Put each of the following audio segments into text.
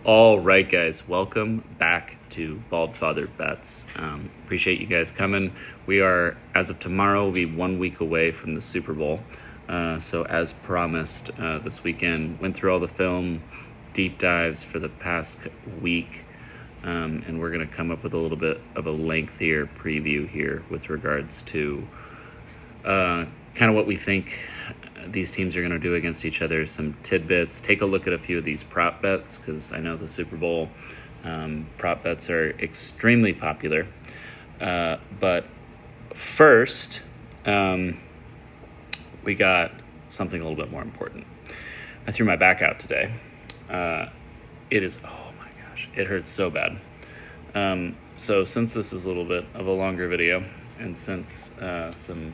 All right, guys, welcome back to Bald Father Bets. Appreciate you guys coming. We are, as of tomorrow, we'll be 1 week away from the Super Bowl. So as promised, this weekend, went through all the film deep dives for the past week, and we're going to come up with a little bit of a lengthier preview here with regards to kind of what we think these teams are going to do against each other, some tidbits, take a look at a few of these prop bets, because I know the Super Bowl prop bets are extremely popular. But first, we got something a little bit more important. I threw my back out today. It is, oh my gosh, it hurts so bad. So since this is a little bit of a longer video, and since some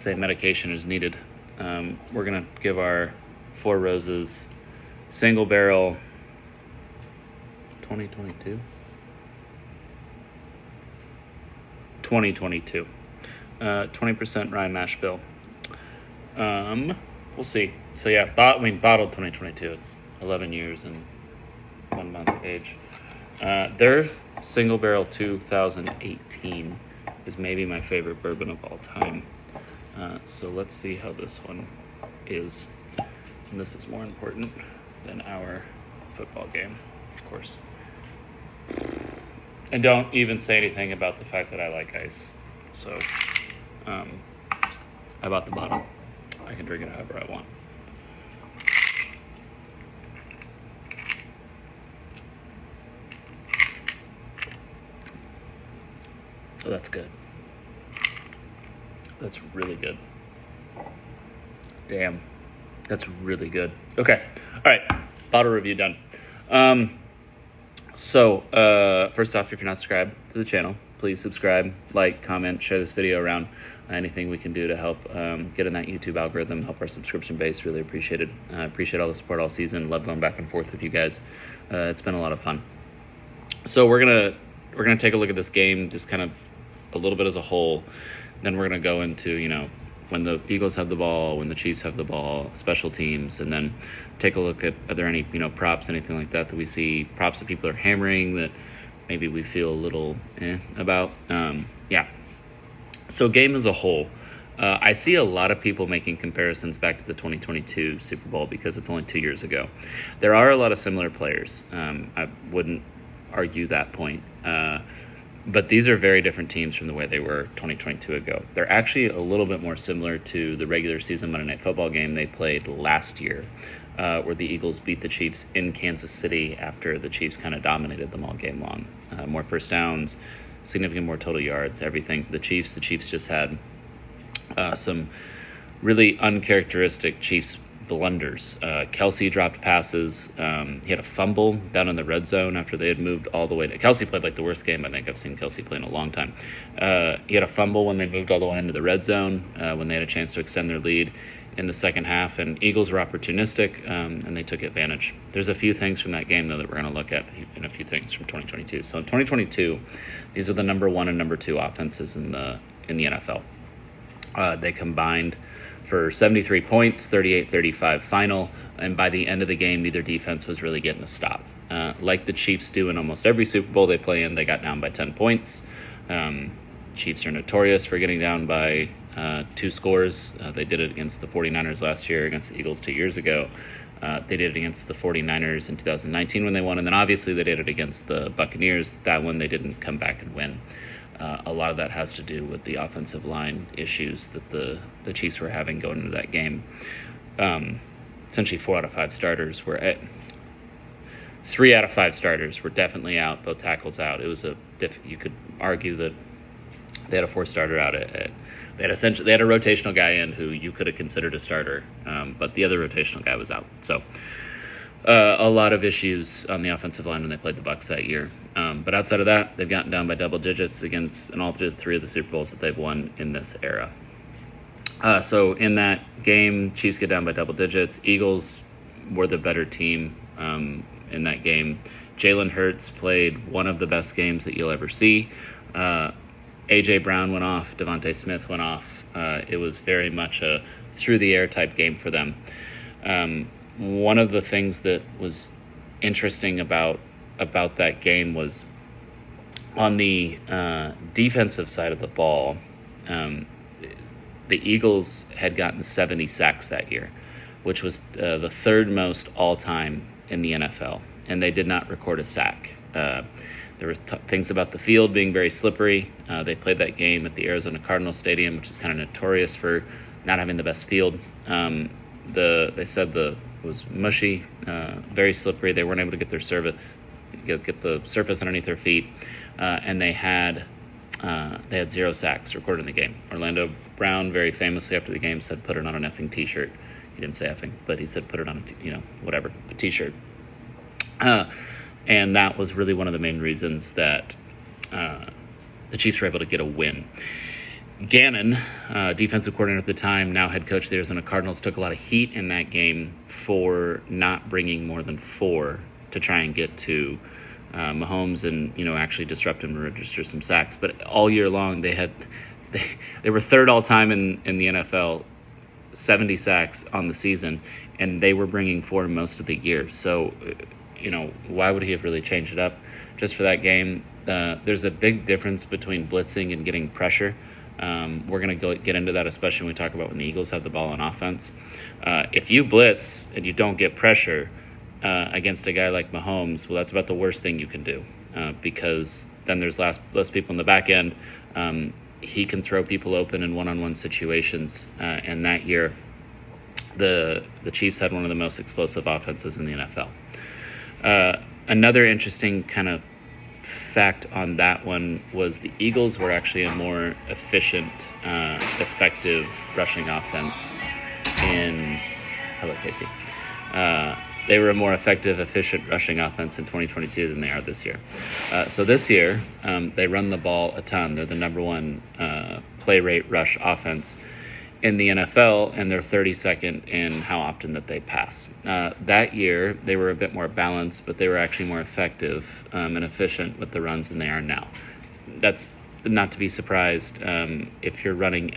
medication is needed, we're gonna give our Four Roses single barrel 2022 20% rye mash bill. We'll see. So yeah, bottled 2022. It's 11 years and 1 month age. Their single barrel 2018 is maybe my favorite bourbon of all time. So let's see how this one is. And this is more important than our football game, of course. And don't even say anything about the fact that I like ice. So I bought the bottle. I can drink it however I want. Oh, that's good. That's really good. Damn, that's really good. Okay, all right, bottle review done. First off, if you're not subscribed to the channel, please subscribe, like, comment, share this video around. Anything we can do to help get in that YouTube algorithm, help our subscription base, really appreciate it. Appreciate all the support all season. Love going back and forth with you guys. It's been a lot of fun. So we're gonna take a look at this game, just kind of a little bit as a whole. Then we're going to go into, when the Eagles have the ball, when the Chiefs have the ball, special teams, and then take a look at, are there any, props, anything like that we see, props that people are hammering that maybe we feel a little about. Yeah. So game as a whole, I see a lot of people making comparisons back to the 2022 Super Bowl because it's only 2 years ago. There are a lot of similar players. I wouldn't argue that point. But these are very different teams from the way they were 2022 ago. They're actually a little bit more similar to the regular season Monday Night Football game they played last year, where the Eagles beat the Chiefs in Kansas City after the Chiefs kind of dominated them all game long. More first downs, significant more total yards, everything for the Chiefs. The Chiefs just had some really uncharacteristic Chiefs blunders. Kelsey dropped passes. He had a fumble down in the red zone after they had moved all the way to... Kelsey played like the worst game I think I've seen Kelsey play in a long time. He had a fumble when they moved all the way into the red zone, when they had a chance to extend their lead in the second half, and Eagles were opportunistic, and they took advantage. There's a few things from that game, though, that we're going to look at, and a few things from 2022. So in 2022, these are the number 1 and number 2 offenses in the NFL. They combined for 73 points, 38-35 final, and by the end of the game, neither defense was really getting a stop. Like the Chiefs do in almost every Super Bowl they play in, they got down by 10 points. Chiefs are notorious for getting down by 2 scores. They did it against the 49ers last year, against the Eagles 2 years ago. They did it against the 49ers in 2019 when they won, and then obviously they did it against the Buccaneers. That one they didn't come back and win. A lot of that has to do with the offensive line issues that the Chiefs were having going into that game. Essentially 4 out of 5 starters were at 3 out of 5 starters were definitely out, both tackles out. It was you could argue that they had a 4th starter out. They had a rotational guy in who you could have considered a starter, but the other rotational guy was out. So a lot of issues on the offensive line when they played the Bucs that year. But outside of that, they've gotten down by double digits in all 3 of the Super Bowls that they've won in this era. So in that game, Chiefs get down by double digits. Eagles were the better team in that game. Jalen Hurts played one of the best games that you'll ever see. A.J. Brown went off. Devontae Smith went off. It was very much a through-the-air type game for them. One of the things that was interesting about that game was on the defensive side of the ball. The Eagles had gotten 70 sacks that year, which was the third most all-time in the NFL, and they did not record a sack. There were things about the field being very slippery. They played that game at the Arizona Cardinals Stadium, which is kind of notorious for not having the best field. They said it was mushy, very slippery. They weren't able to get their get the surface underneath their feet, and they had 0 sacks recorded in the game. Orlando Brown very famously after the game said, "Put it on an effing t-shirt." He didn't say effing, but he said, "Put it on a t-shirt." And that was really one of the main reasons that the Chiefs were able to get a win. Gannon, defensive coordinator at the time, now head coach of the Arizona Cardinals, took a lot of heat in that game for not bringing more than 4 to try and get to Mahomes and actually disrupt him and register some sacks. But all year long they were third all time in the NFL, 70 sacks on the season, and they were bringing 4 most of the year. So why would he have really changed it up just for that game? There's a big difference between blitzing and getting pressure. We're going to get into that, especially when we talk about when the Eagles have the ball on offense. If you blitz and you don't get pressure against a guy like Mahomes, well, that's about the worst thing you can do, because then there's less people in the back end. He can throw people open in one-on-one situations, and that year the Chiefs had one of the most explosive offenses in the NFL. Another interesting kind of fact on that one was the Eagles were actually a more efficient, effective rushing offense hello, Casey. They were a more effective, efficient rushing offense in 2022 than they are this year. So this year, they run the ball a ton. They're the number 1 play rate rush offense in the NFL, and they're 32nd in how often that they pass. That year, they were a bit more balanced, but they were actually more effective and efficient with the runs than they are now. That's not to be surprised. If you're running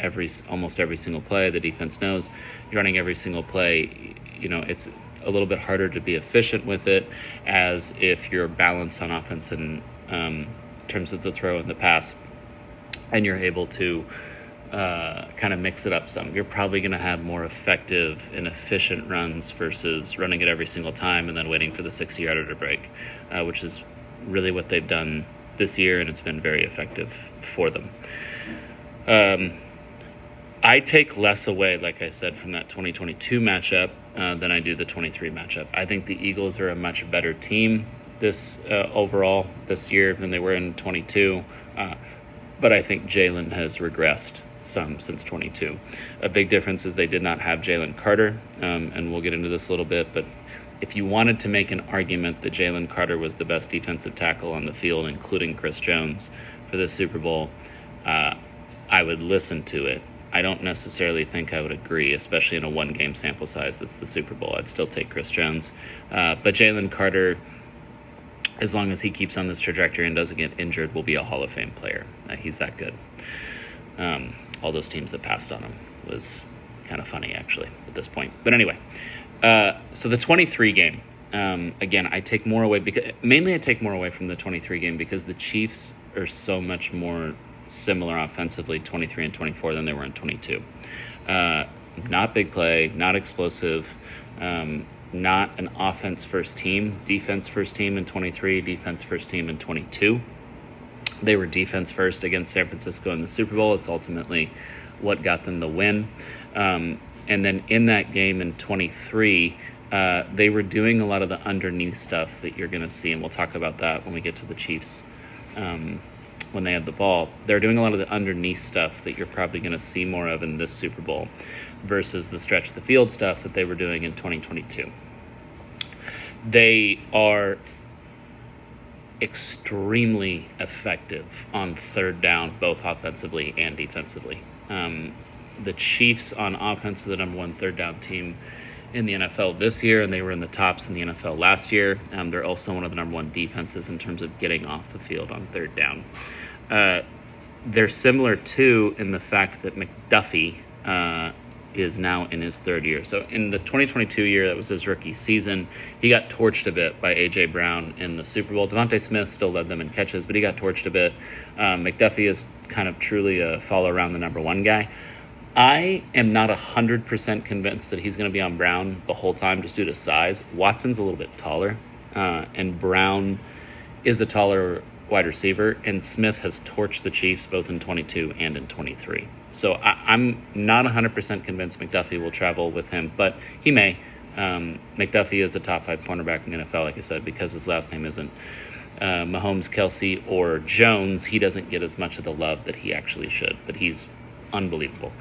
almost every single play, the defense knows you're running every single play. It's a little bit harder to be efficient with it, as if you're balanced on offense in terms of the throw and the pass, and you're able to kind of mix it up some. You're probably going to have more effective and efficient runs versus running it every single time and then waiting for the 60-yarder to break, which is really what they've done this year, and it's been very effective for them. I take less away, like I said, from that 2022 matchup than I do the 23 matchup. I think the Eagles are a much better team overall this year than they were in 22, but I think Jalen has regressed some since 22. A big difference is they did not have Jalen Carter, and we'll get into this a little bit, but if you wanted to make an argument that Jalen Carter was the best defensive tackle on the field, including Chris Jones, for the Super Bowl, I would listen to it. I don't necessarily think I would agree, especially in a 1-game sample size that's the Super Bowl. I'd still take Chris Jones. But Jalen Carter, as long as he keeps on this trajectory and doesn't get injured, will be a Hall of Fame player. He's that good. All those teams that passed on him was kind of funny, actually, at this point. But anyway, so the 23 game, again, I take more away from the 23 game because the Chiefs are so much more similar offensively 23 and 24 than they were in 22. Not big play, not explosive, not an offense first team, defense first team in 23, defense first team in 22. They were defense first against San Francisco in the Super Bowl. It's ultimately what got them the win. And then in that game in 23, they were doing a lot of the underneath stuff that you're going to see, and we'll talk about that when we get to the Chiefs when they have the ball. They're doing a lot of the underneath stuff that you're probably going to see more of in this Super Bowl versus the stretch the field stuff that they were doing in 2022. They are extremely effective on third down, both offensively and defensively. The Chiefs on offense are the number 1 third down team in the NFL this year, and they were in the tops in the NFL last year. They're also one of the number 1 defenses in terms of getting off the field on third down. They're similar too in the fact that McDuffie is now in his third year. So in the 2022 year, that was his rookie season, he got torched a bit by A.J. Brown in the Super Bowl. Devontae Smith still led them in catches, but he got torched a bit. McDuffie is kind of truly a follow around the number one guy. I am not 100% convinced that he's going to be on Brown the whole time just due to size. Watson's a little bit taller, and Brown is a taller wide receiver, and Smith has torched the Chiefs both in 22 and in 23. So I'm not 100% convinced McDuffie will travel with him, but he may. McDuffie is a top 5 cornerback in the NFL, like I said, because his last name isn't Mahomes, Kelsey, or Jones. He doesn't get as much of the love that he actually should, but he's unbelievable.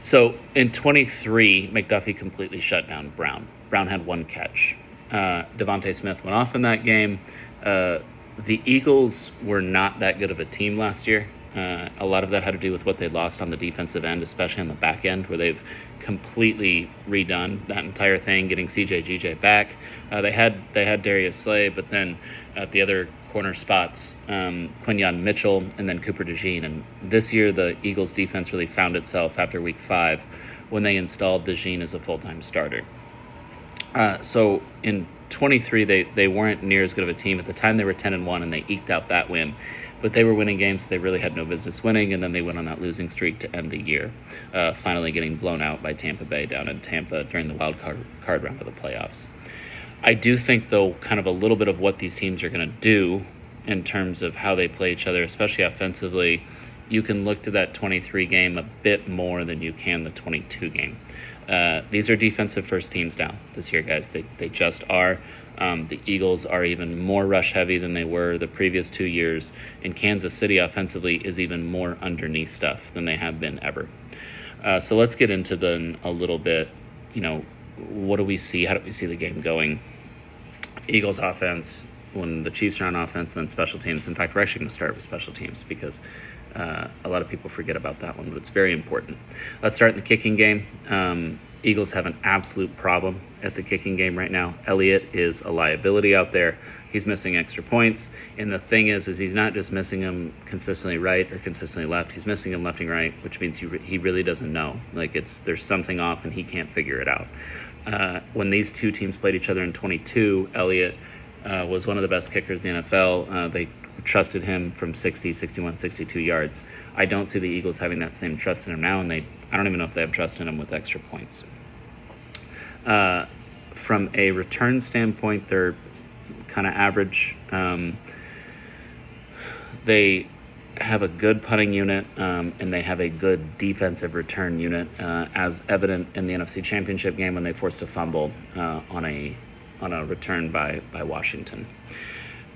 So in 23, McDuffie completely shut down Brown. Brown had 1 catch. Devontae Smith went off in that game. The Eagles were not that good of a team last year. A lot of that had to do with what they lost on the defensive end, especially on the back end, where they've completely redone that entire thing, getting CJ back. They had Darius Slay, but then at the other corner spots, Quinyon Mitchell and then Cooper DeJean. And this year, the Eagles defense really found itself after week 5 when they installed DeJean as a full-time starter. So in 23, they weren't near as good of a team. At the time, they were 10-1, and they eked out that win. But they were winning games they really had no business winning, and then they went on that losing streak to end the year, finally getting blown out by Tampa Bay down in Tampa during the wild card round of the playoffs. I do think, though, kind of a little bit of what these teams are going to do in terms of how they play each other, especially offensively, you can look to that 23 game a bit more than you can the 22 game. These are defensive first teams down this year, guys. They just are. The Eagles are even more rush heavy than they were the previous 2 years, and Kansas City offensively is even more underneath stuff than they have been ever. So let's get into them a little bit. What do we see? How do we see the game going? Eagles offense, when the Chiefs are on offense, then special teams. In fact, we're actually going to start with special teams because a lot of people forget about that one, but it's very important. Let's start in the kicking game. Eagles have an absolute problem at the kicking game right now. Elliott is a liability out there. He's missing extra points. And the thing is he's not just missing them consistently right or consistently left. He's missing them left and right, which means he really doesn't know. There's something off and he can't figure it out. When these two teams played each other in 22, Elliott was one of the best kickers in the NFL. They trusted him from 60, 61, 62 yards. I don't see the Eagles having that same trust in him now, and I don't even know if they have trust in him with extra points. From a return standpoint, they're kind of average. They have a good punting unit, and they have a good defensive return unit, as evident in the NFC Championship game when they forced a fumble on a return by Washington.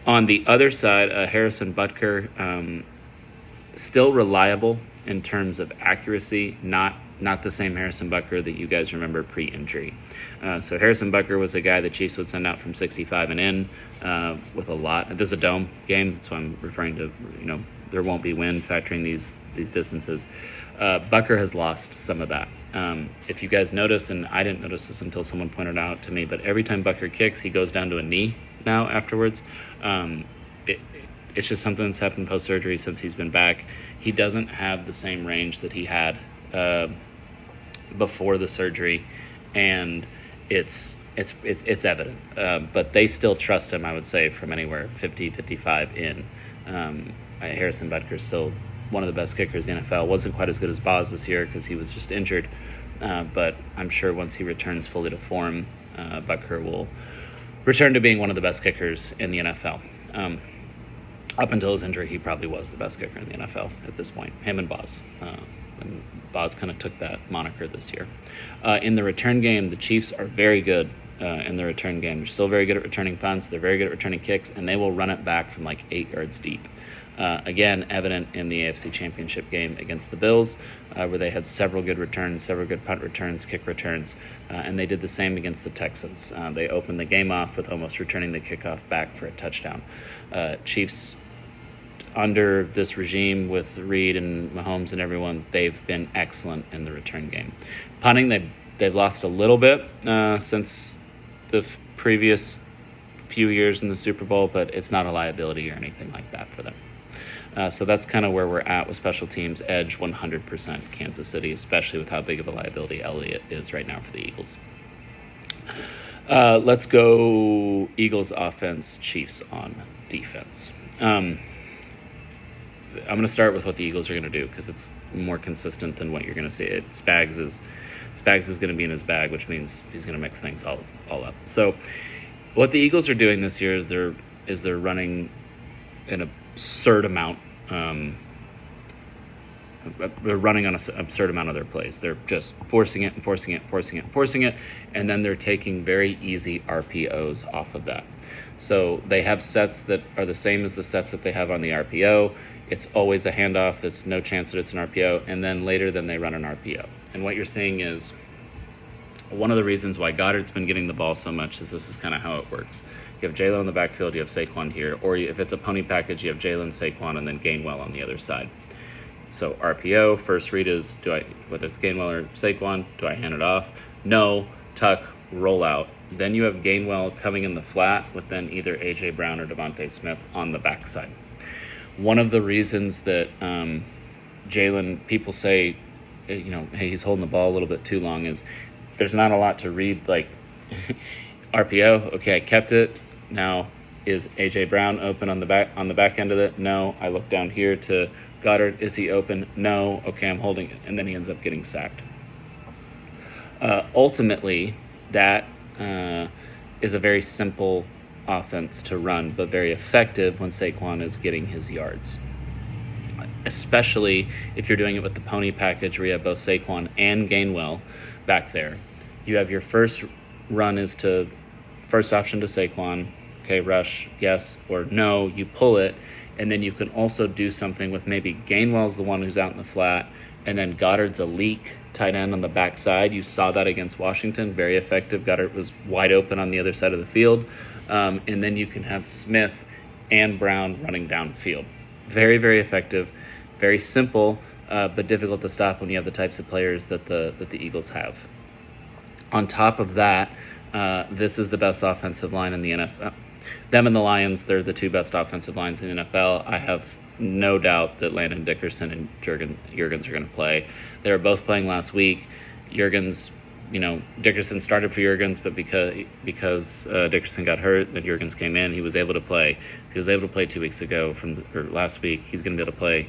On the other side, Harrison Butker, still reliable in terms of accuracy, not the same Harrison Butker that you guys remember pre-injury. So Harrison Butker was a guy the Chiefs would send out from 65 and in with a lot. This is a dome game, so I'm referring to, there won't be wind factoring these distances. Butker has lost some of that. If you guys notice, and I didn't notice this until someone pointed it out to me, but every time Butker kicks, he goes down to a knee now afterwards. It's just something that's happened post-surgery since he's been back. He doesn't have the same range that he had before the surgery, and it's evident. But they still trust him, I would say, from anywhere 50, 55 in. Harrison Butker is still one of the best kickers in the NFL. Wasn't quite as good as Boz this year because he was just injured. But I'm sure once he returns fully to form, Butker will return to being one of the best kickers in the NFL. Up until his injury, he probably was the best kicker in the NFL at this point, him and Boz. And Boz kind of took that moniker this year. In the return game, the Chiefs are very good in the return game. They're still very good at returning punts. They're very good at returning kicks, and they will run it back from 8 yards deep. Again, evident in the AFC Championship game against the Bills, where they had several good returns, several good punt returns, kick returns, and they did the same against the Texans. They opened the game off with almost returning the kickoff back for a touchdown. Chiefs, under this regime with Reed and Mahomes and everyone, they've been excellent in the return game. Punting, they've lost a little bit since the previous few years in the Super Bowl, but it's not a liability or anything like that for them. So that's kind of where we're at with special teams. Edge 100% Kansas City, especially with how big of a liability Elliott is right now for the Eagles. Let's go Eagles offense, Chiefs on defense. I'm going to start with what the Eagles are going to do because it's more consistent than what you're going to see. Spags is going to be in his bag, which means he's going to mix things all up. So what the Eagles are doing this year is they're running an absurd amount. They're running on an absurd amount of their plays. They're just forcing it, and then they're taking very easy RPOs off of that. So they have sets that are the same as the sets that they have on the RPO. It's always a handoff. There's no chance that it's an RPO, and then later they run an RPO. And what you're seeing is one of the reasons why Goddard's been getting the ball so much is this is kind of how it works. You have Jalen in the backfield, you have Saquon here, or if it's a pony package, you have Jalen, Saquon, and then Gainwell on the other side. So RPO, first read is, whether it's Gainwell or Saquon, do I hand it off? No, tuck, roll out. Then you have Gainwell coming in the flat with then either A.J. Brown or Devontae Smith on the backside. One of the reasons that Jalen, people say, hey, he's holding the ball a little bit too long is there's not a lot to read, like RPO, okay, I kept it. Now, is A.J. Brown open on the back end of it? No. I look down here to Goddard, is he open? No. Okay, I'm holding it. And then he ends up getting sacked. Ultimately, that is a very simple offense to run, but very effective when Saquon is getting his yards. Especially if you're doing it with the pony package where you have both Saquon and Gainwell back there. You have your first run is to first option to Saquon. Okay, rush, yes or no. You pull it. And then you can also do something with maybe Gainwell's the one who's out in the flat, and then Goddard's a leak tight end on the backside. You saw that against Washington, very effective. Goddard was wide open on the other side of the field. And then you can have Smith and Brown running downfield. Very, very effective, very simple, but difficult to stop when you have the types of players that the Eagles have. On top of that, this is the best offensive line in the NFL. Them and the Lions, they're the two best offensive lines in the NFL. I have no doubt that Landon Dickerson and Jurgens are going to play. They were both playing last week. Dickerson started for Jurgens, but because Dickerson got hurt, then Jurgens came in. He was able to play. He was able to play 2 weeks ago or last week. He's going to be able to play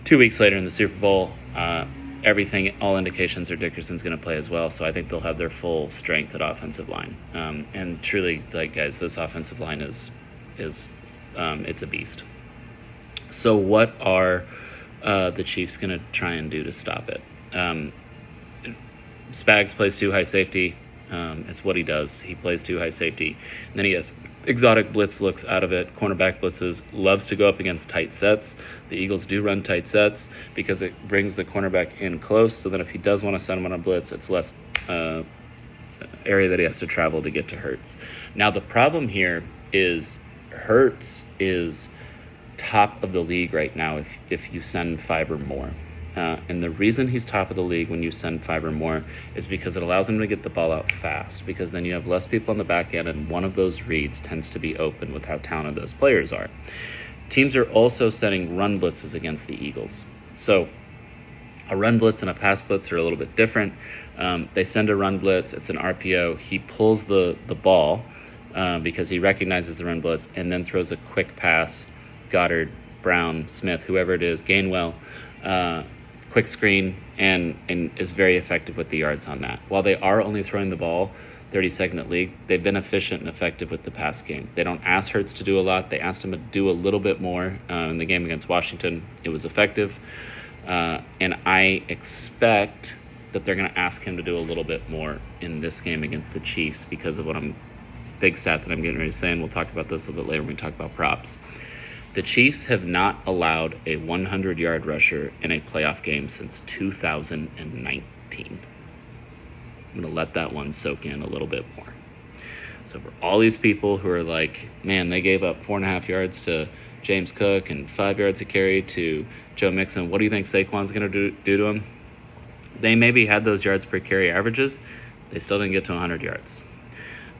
2 weeks later in the Super Bowl. All indications are Dickerson's going to play as well, so I think they'll have their full strength at offensive line. And truly, guys, this offensive line is it's a beast. So what are the Chiefs going to try and do to stop it? Spags plays too high safety. It's what he does. He plays too high safety. And then he has exotic blitz looks out of it. Cornerback blitzes, loves to go up against tight sets. The Eagles do run tight sets because it brings the cornerback in close, so that if he does want to send him on a blitz, it's less area that he has to travel to get to Hurts. Now, the problem here is Hurts is top of the league right now if you send 5 or more. And the reason he's top of the league when you send 5 or more is because it allows him to get the ball out fast, because then you have less people on the back end, and one of those reads tends to be open with how talented those players are. Teams are also setting run blitzes against the Eagles. So a run blitz and a pass blitz are a little bit different. They send a run blitz. It's an RPO. He pulls the ball because he recognizes the run blitz and then throws a quick pass. Goddard, Brown, Smith, whoever it is, Gainwell, quick screen, and is very effective with the yards on that. While they are only throwing the ball 32nd at league, they've been efficient and effective with the pass game. They don't ask Hurts to do a lot. They asked him to do a little bit more in the game against Washington. It was effective. And I expect that they're going to ask him to do a little bit more in this game against the Chiefs because of big stat that I'm getting ready to say, and we'll talk about this a little bit later when we talk about props. The Chiefs have not allowed a 100-yard rusher in a playoff game since 2019. I'm going to let that one soak in a little bit more. So for all these people who are like, man, they gave up 4.5 yards to James Cook and 5 yards a carry to Joe Mixon, what do you think Saquon's going to do to him? They maybe had those yards per carry averages. They still didn't get to 100 yards.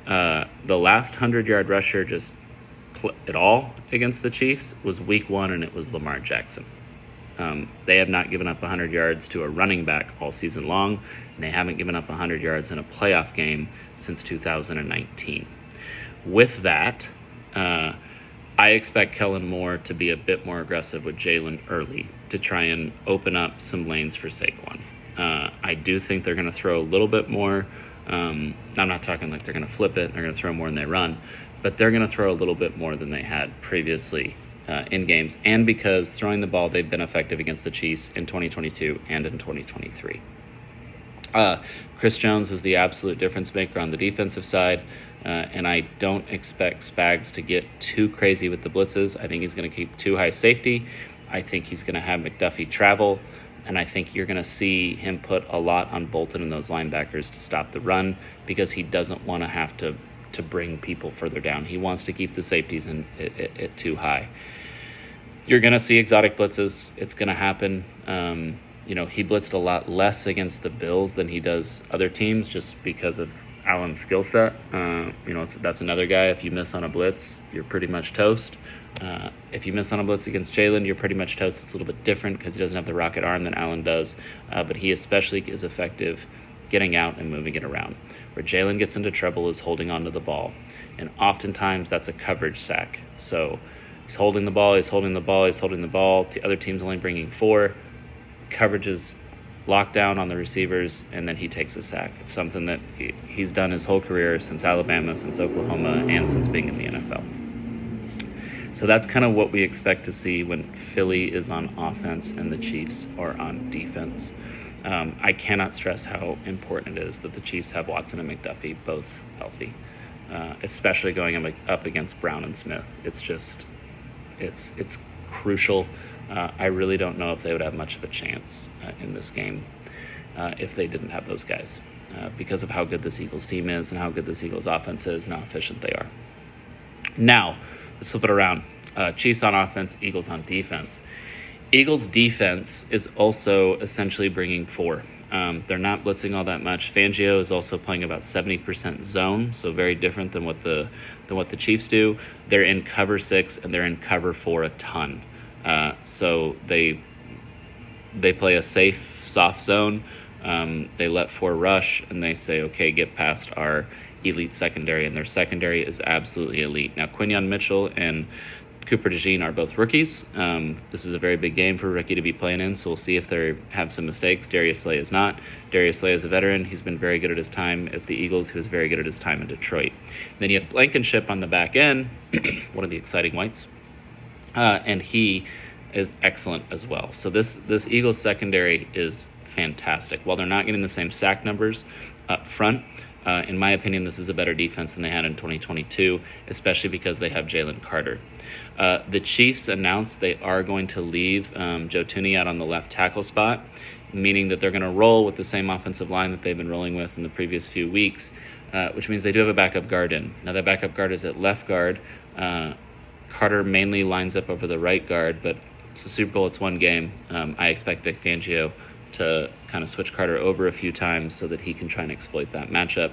The last 100-yard rusher just at all against the Chiefs was Week 1, and it was Lamar Jackson. They have not given up 100 yards to a running back all season long, and they haven't given up 100 yards in a playoff game since 2019. With that, I expect Kellen Moore to be a bit more aggressive with Jalen early to try and open up some lanes for Saquon. I do think they're going to throw a little bit more. I'm not talking like they're going to flip it, they're going to throw more than they run, but they're going to throw a little bit more than they had previously in games, and because throwing the ball, they've been effective against the Chiefs in 2022 and in 2023. Chris Jones is the absolute difference maker on the defensive side, and I don't expect Spags to get too crazy with the blitzes. I think he's going to keep too high safety. I think he's going to have McDuffie travel, and I think you're going to see him put a lot on Bolton and those linebackers to stop the run, because he doesn't want to have to bring people further down. He wants to keep the safeties at too high. You're going to see exotic blitzes. It's going to happen. He blitzed a lot less against the Bills than he does other teams just because of Allen's skill set. That's another guy. If you miss on a blitz, you're pretty much toast. If you miss on a blitz against Jalen, you're pretty much toast. It's a little bit different because he doesn't have the rocket arm that Allen does, but he especially is effective getting out and moving it around. Where Jalen gets into trouble is holding onto the ball, and oftentimes that's a coverage sack. So he's holding the ball, the other team's only bringing 4. Coverage is locked down on the receivers, and then he takes a sack. It's something that he's done his whole career, since Alabama, since Oklahoma, and since being in the NFL. So that's kind of what we expect to see when Philly is on offense and the Chiefs are on defense. I cannot stress how important it is that the Chiefs have Watson and McDuffie both healthy, especially going up against Brown and Smith. It's crucial. I really don't know if they would have much of a chance in this game if they didn't have those guys, because of how good this Eagles team is and how good this Eagles offense is and how efficient they are. Now, let's flip it around. Chiefs on offense, Eagles on defense. Eagles defense is also essentially bringing 4. They're not blitzing all that much. Fangio is also playing about 70% zone, so very different than what the Chiefs do. They're in cover 6 and they're in cover 4 a ton. So they play a safe, soft zone. They let 4 rush, and they say, okay, get past our elite secondary, and their secondary is absolutely elite. Now, Quinyon Mitchell and Cooper DeJean are both rookies. This is a very big game for a rookie to be playing in, so we'll see if they have some mistakes. Darius Slay is not. Darius Slay is a veteran. He's been very good at his time at the Eagles. He was very good at his time in Detroit. Then you have Blankenship on the back end, one of the exciting whites, and he is excellent as well. So this Eagles secondary is fantastic. While they're not getting the same sack numbers up front, in my opinion, this is a better defense than they had in 2022, especially because they have Jalen Carter. The Chiefs announced they are going to leave Joe Thuney out on the left tackle spot, meaning that they're going to roll with the same offensive line that they've been rolling with in the previous few weeks, which means they do have a backup guard in. Now, that backup guard is at left guard. Carter mainly lines up over the right guard, but it's the Super Bowl, it's one game. I expect Vic Fangio to kind of switch Carter over a few times so that he can try and exploit that matchup,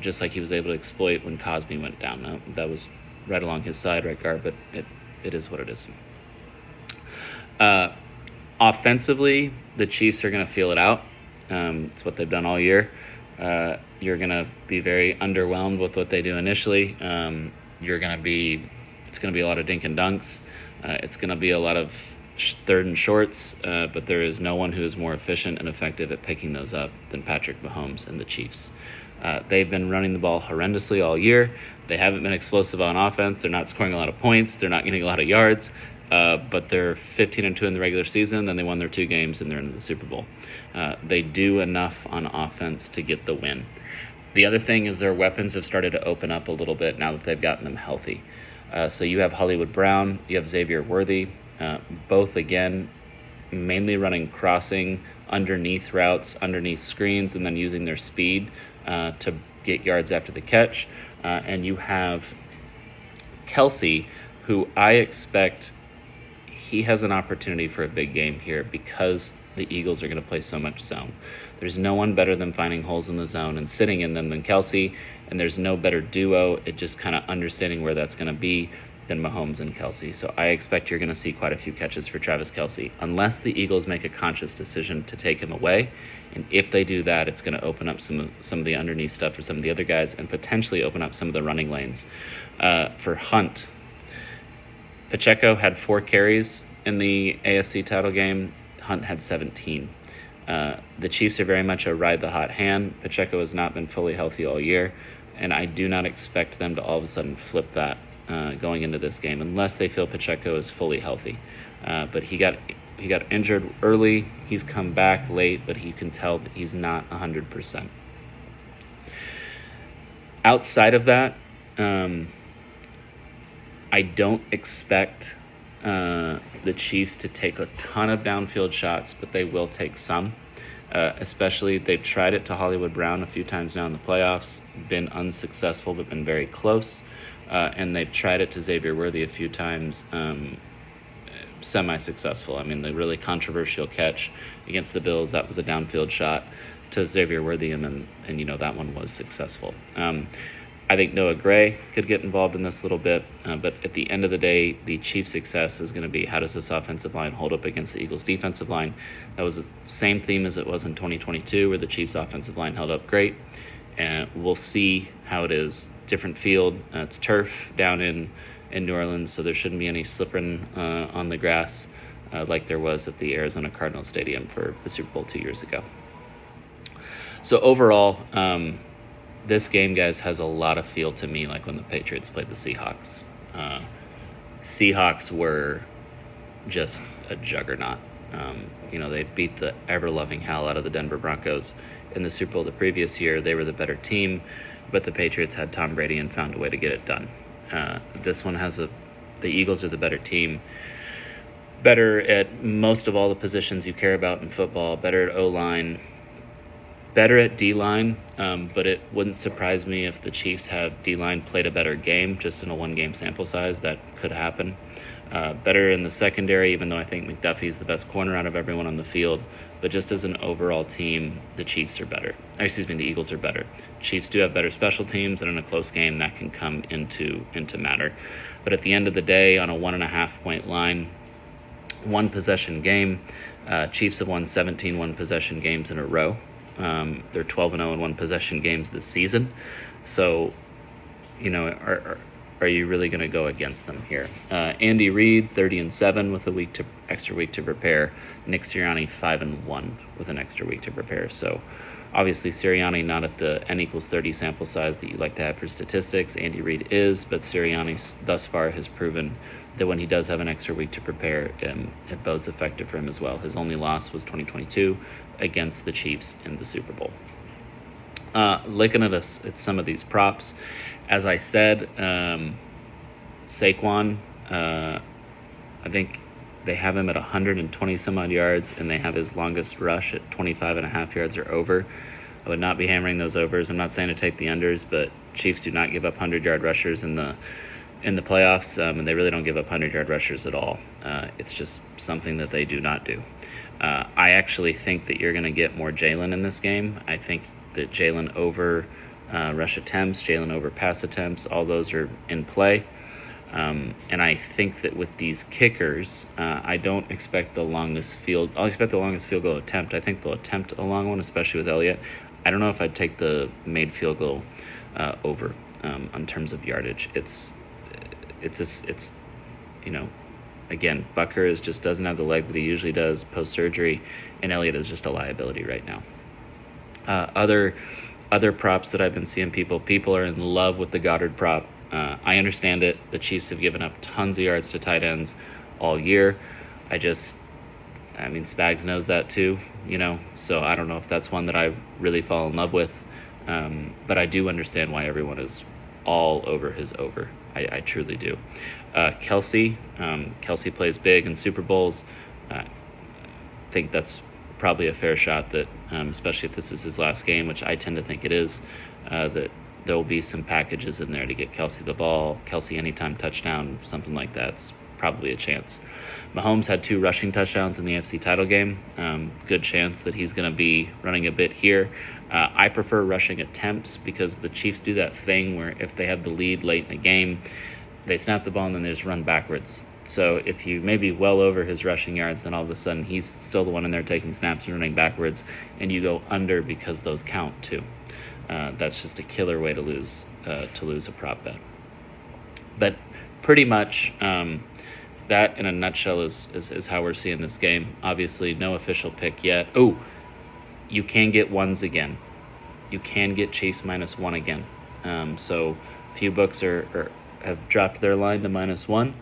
just like he was able to exploit when Cosby went down. Now, that was right along his side, right guard, but it is what it is. Offensively, the Chiefs are going to feel it out. It's what they've done all year. You're going to be very underwhelmed with what they do initially. It's going to be a lot of dink and dunks. It's going to be a lot of third and shorts, but there is no one who is more efficient and effective at picking those up than Patrick Mahomes and the Chiefs. They've been running the ball horrendously all year. They haven't been explosive on offense. They're not scoring a lot of points. They're not getting a lot of yards, but they're 15-2 in the regular season. Then they won their 2 games and they're into the Super Bowl. They do enough on offense to get the win. The other thing is their weapons have started to open up a little bit now that they've gotten them healthy. So you have Hollywood Brown, you have Xavier Worthy, both, again, mainly running crossing underneath routes, underneath screens, and then using their speed to get yards after the catch. And you have Kelsey, who I expect he has an opportunity for a big game here because the Eagles are going to play so much zone. There's no one better than finding holes in the zone and sitting in them than Kelsey, and there's no better duo at just kind of understanding where that's going to be than Mahomes and Kelce. So I expect you're going to see quite a few catches for Travis Kelce, unless the Eagles make a conscious decision to take him away. And if they do that, it's going to open up some of the underneath stuff for some of the other guys and potentially open up some of the running lanes. For Hunt, Pacheco had 4 carries in the AFC title game. Hunt had 17. The Chiefs are very much a ride the hot hand. Pacheco has not been fully healthy all year, and I do not expect them to all of a sudden flip that going into this game unless they feel Pacheco is fully healthy. But he got injured early. He's come back late, but you can tell that he's not 100%. Outside of that, I don't expect the Chiefs to take a ton of downfield shots, but they will take some. Especially, they've tried it to Hollywood Brown a few times now in the playoffs, been unsuccessful, but been very close. And they've tried it to Xavier Worthy a few times, semi-successful. I mean, the really controversial catch against the Bills, that was a downfield shot to Xavier Worthy, and that one was successful. I think Noah Gray could get involved in this a little bit, but at the end of the day, the Chiefs' success is going to be how does this offensive line hold up against the Eagles' defensive line. That was the same theme as it was in 2022, where the Chiefs' offensive line held up great. And we'll see how it is. Different field. It's turf down in New Orleans, so there shouldn't be any slipping on the grass like there was at the Arizona Cardinals Stadium for the Super Bowl 2 years ago. So overall, this game, guys, has a lot of feel to me like when the Patriots played the Seahawks. Seahawks were just a juggernaut. They beat the ever-loving hell out of the Denver Broncos in the Super Bowl the previous year. They were the better team, but the Patriots had Tom Brady and found a way to get it done. This one has the Eagles are the better team, better at most of all the positions you care about in football, better at O-line, better at D-line, but it wouldn't surprise me if the Chiefs have D-line played a better game, just in a one-game sample size. That could happen. Better in the secondary, even though I think McDuffie's the best corner out of everyone on the field. But just as an overall team, the Chiefs are better. The Eagles are better. Chiefs do have better special teams, and in a close game, that can come into matter. But at the end of the day, on a 1.5-point line, one-possession game, Chiefs have won 17 one-possession games in a row. They're 12-0 in one-possession games this season. So, are you really going to go against them here? Andy Reid, 30-7 with extra week to prepare. Nick Sirianni, 5-1 with an extra week to prepare. So, obviously, Sirianni not at the n=30 sample size that you like to have for statistics. Andy Reid is, but Sirianni thus far has proven that when he does have an extra week to prepare, it bodes effective for him as well. His only loss was 2022 against the Chiefs in the Super Bowl. Looking at some of these props, as I said, Saquon, I think they have him at 120 some odd yards, and they have his longest rush at 25.5 yards or over. I would not be hammering those overs. I'm not saying to take the unders, but Chiefs do not give up 100-yard rushers in the playoffs, and they really don't give up 100-yard rushers at all. It's just something that they do not do. I actually think that you're going to get more Jalen in this game. I think that Jalen over rush attempts, Jalen over pass attempts, all those are in play. And I think that with these kickers, I don't expect the longest field. I'll expect the longest field goal attempt. I think they'll attempt a long one, especially with Elliott. I don't know if I'd take the made field goal over in terms of yardage. Again, Bucker just doesn't have the leg that he usually does post-surgery, and Elliott is just a liability right now. Other props that I've been seeing people are in love with the Goddard prop. I understand it. The Chiefs have given up tons of yards to tight ends all year. Spags knows that too, so I don't know if that's one that I really fall in love with. But I do understand why everyone is all over his over. I truly do. Kelce plays big in Super Bowls. I think that's probably a fair shot that, especially if this is his last game, which I tend to think it is, that there will be some packages in there to get Kelce the ball. Kelce anytime touchdown, something like that's probably a chance. Mahomes had 2 rushing touchdowns in the AFC title game. Good chance that he's going to be running a bit here. I prefer rushing attempts because the Chiefs do that thing where if they have the lead late in the game, they snap the ball and then they just run backwards. So if you may be well over his rushing yards, then all of a sudden he's still the one in there taking snaps and running backwards, and you go under because those count too. That's just a killer way to lose a prop bet. But pretty much that in a nutshell is how we're seeing this game. Obviously, no official pick yet. Oh, you can get ones again. You can get Chiefs -1 again. So a few books have dropped their line to -1.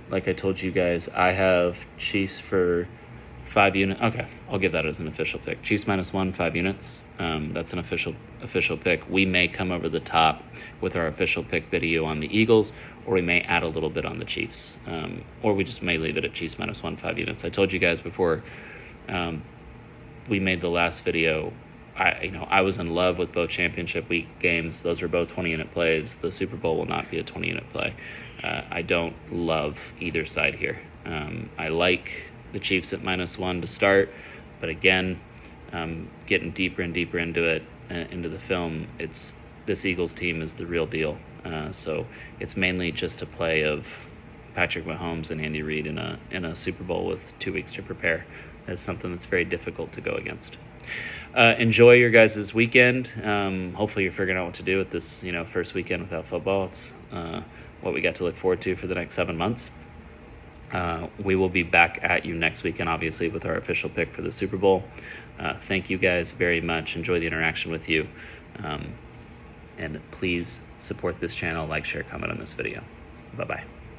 Like I told you guys, I have Chiefs for 5 units. Okay, I'll give that as an official pick. Chiefs -1, 5 units. That's an official pick. We may come over the top with our official pick video on the Eagles, or we may add a little bit on the Chiefs, or we just may leave it at Chiefs -1, 5 units. I told you guys before we made the last video, I was in love with both championship week games. Those were both 20-unit plays. The Super Bowl will not be a 20-unit play. I don't love either side here. I like the Chiefs at -1 to start, but again, getting deeper and deeper into it, into the film, this Eagles team is the real deal. So it's mainly just a play of Patrick Mahomes and Andy Reid in a Super Bowl with 2 weeks to prepare. As something that's very difficult to go against. Enjoy your guys' weekend. Hopefully you're figuring out what to do with this, first weekend without football. It's what we got to look forward to for the next 7 months. We will be back at you next weekend, obviously, with our official pick for the Super Bowl. Thank you guys very much. Enjoy the interaction with you. And please support this channel, like, share, comment on this video. Bye-bye.